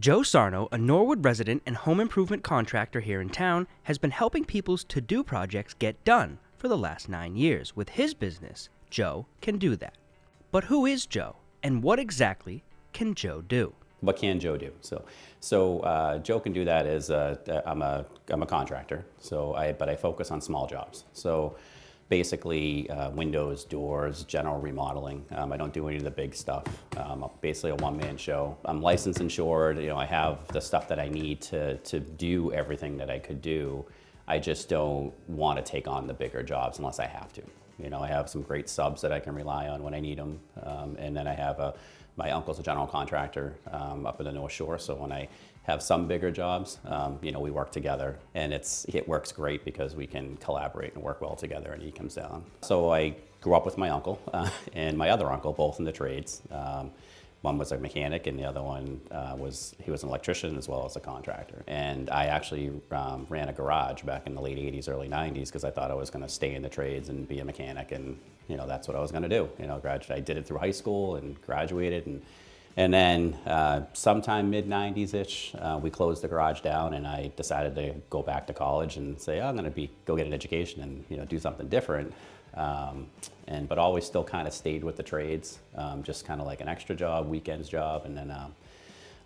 Joe Sarno, a Norwood resident and home improvement contractor here in town, has been helping people's to-do projects get done for the last 9 years. With his business, Joe Can Do That. But who is Joe, and what exactly can Joe do? What can Joe do? So Joe Can Do That is I'm a contractor. But I focus on small jobs. So basically windows, doors, general remodeling. I don't do any of the big stuff. I'm basically a one-man show. I'm licensed, insured. I have the stuff that I need to do everything that I could do. I just don't want to take on the bigger jobs unless I have to. I have some great subs that I can rely on when I need them, and then I have my uncle's a general contractor up in the North Shore, so when I have some bigger jobs, we work together, and it works great because we can collaborate and work well together, and he comes down. So I grew up with my uncle and my other uncle, both in the trades. One was a mechanic, and the other one was an electrician as well as a contractor. And I actually ran a garage back in the late 80s, early 90s, because I thought I was going to stay in the trades and be a mechanic, and that's what I was going to do. I did it through high school and graduated, and then sometime mid-90s-ish, we closed the garage down, and I decided to go back to college and say, I'm going to go get an education and do something different. But always still kind of stayed with the trades, just kind of like an extra job, weekends job, and then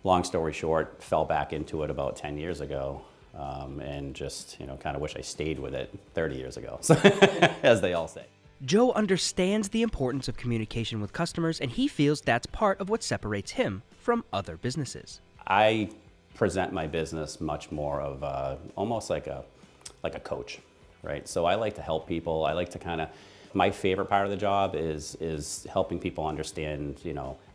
long story short, fell back into it about 10 years ago, and just kind of wish I stayed with it 30 years ago, as they all say. Joe understands the importance of communication with customers, and he feels that's part of what separates him from other businesses. I present my business much more of almost like a coach, right? So I like to help people. I like to my favorite part of the job is helping people understand,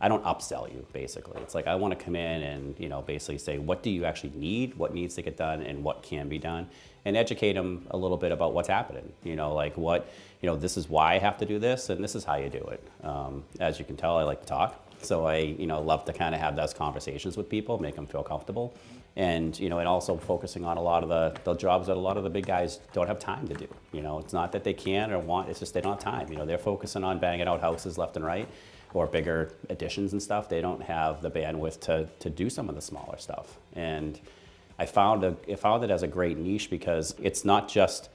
I don't upsell you, basically. It's like I want to come in and, basically say, what do you actually need, what needs to get done, and what can be done, and educate them a little bit about what's happening. This is why I have to do this, and this is how you do it. As you can tell, I like to talk. So I, love to kind of have those conversations with people, make them feel comfortable. And, and also focusing on a lot of the jobs that a lot of the big guys don't have time to do. It's not that they can or want, it's just they don't have time. They're focusing on banging out houses left and right, or bigger additions and stuff. They don't have the bandwidth to do some of the smaller stuff. And I found it as a great niche because it's not just,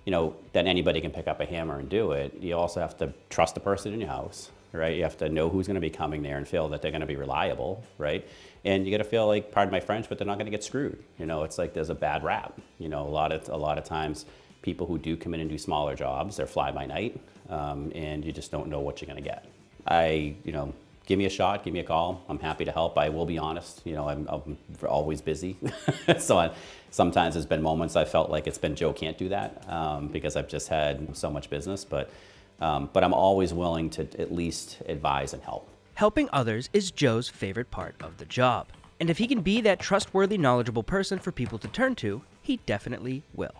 that anybody can pick up a hammer and do it. You also have to trust the person in your house, right? You have to know who's going to be coming there and feel that they're going to be reliable, right? And you got to feel like, pardon my French, but they're not going to get screwed. It's like there's a bad rap. A lot of times, people who do come in and do smaller jobs, they're fly by night, and you just don't know what you're going to get. Give me a shot, give me a call. I'm happy to help. I will be honest. I'm always busy, so sometimes there's been moments I felt like it's been Joe can't do that because I've just had so much business. But I'm always willing to at least advise and help. Helping others is Joe's favorite part of the job. And if he can be that trustworthy, knowledgeable person for people to turn to, he definitely will.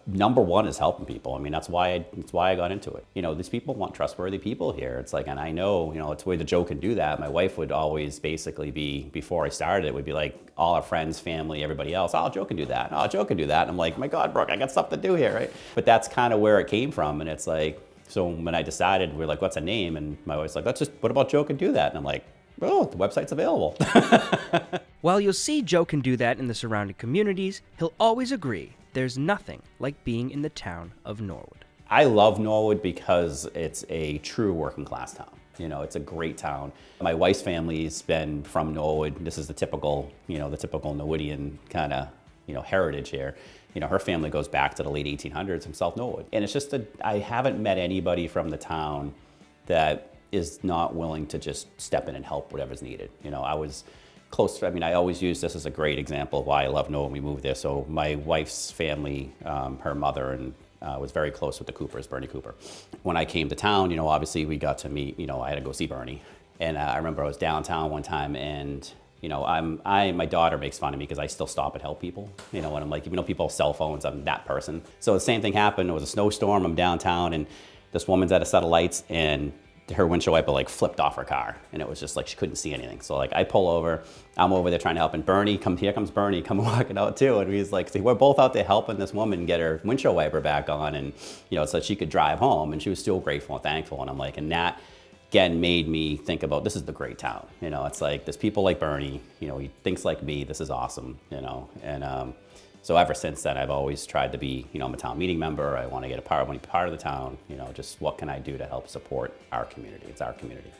Number one is helping people. That's why I got into it. These people want trustworthy people here. It's like, and I know, it's where the Joe Can Do That. My wife would always basically before I started, it would be like all our friends, family, everybody else, oh, Joe can do that. Oh, Joe can do that. And I'm like, my God, Brooke, I got stuff to do here, right? But that's kind of where it came from. And it's like, so when I decided, we're like, what's a name? And my wife's like, what about Joe Can Do That? And I'm like, oh, the website's available. While you'll see Joe Can Do That in the surrounding communities, he'll always agree there's nothing like being in the town of Norwood. I love Norwood because it's a true working class town. It's a great town. My wife's family's been from Norwood. This is the typical Norwoodian kind of, heritage here. Her family goes back to the late 1800s from South Norwood. And it's just I haven't met anybody from the town that is not willing to just step in and help whatever's needed. I was close. I always use this as a great example of why I love Norwood when we moved there. So my wife's family, her mother and was very close with the Coopers, Bernie Cooper. When I came to town, obviously we got to meet, I had to go see Bernie. And I remember I was downtown one time and my daughter makes fun of me because I still stop and help people. And I'm like, even though people have cell phones, I'm that person. So the same thing happened. It was a snowstorm. I'm downtown and this woman's at a set of lights and her windshield wiper flipped off her car. And it was just like she couldn't see anything. So I pull over, I'm over there trying to help. And here comes Bernie, come walking out too. And he's like, see, we're both out there helping this woman get her windshield wiper back on and, so she could drive home. And she was still grateful and thankful. And I'm like, and that again, made me think about, this is the great town. It's like, there's people like Bernie, he thinks like me, this is awesome, and so ever since then, I've always tried to be, I'm a town meeting member, I want to be part of the town, just what can I do to help support our community? It's our community.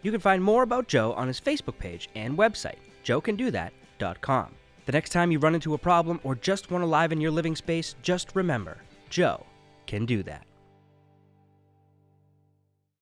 You can find more about Joe on his Facebook page and website, joecantothat.com. The next time you run into a problem or just want to liven your living space, just remember, Joe can do that.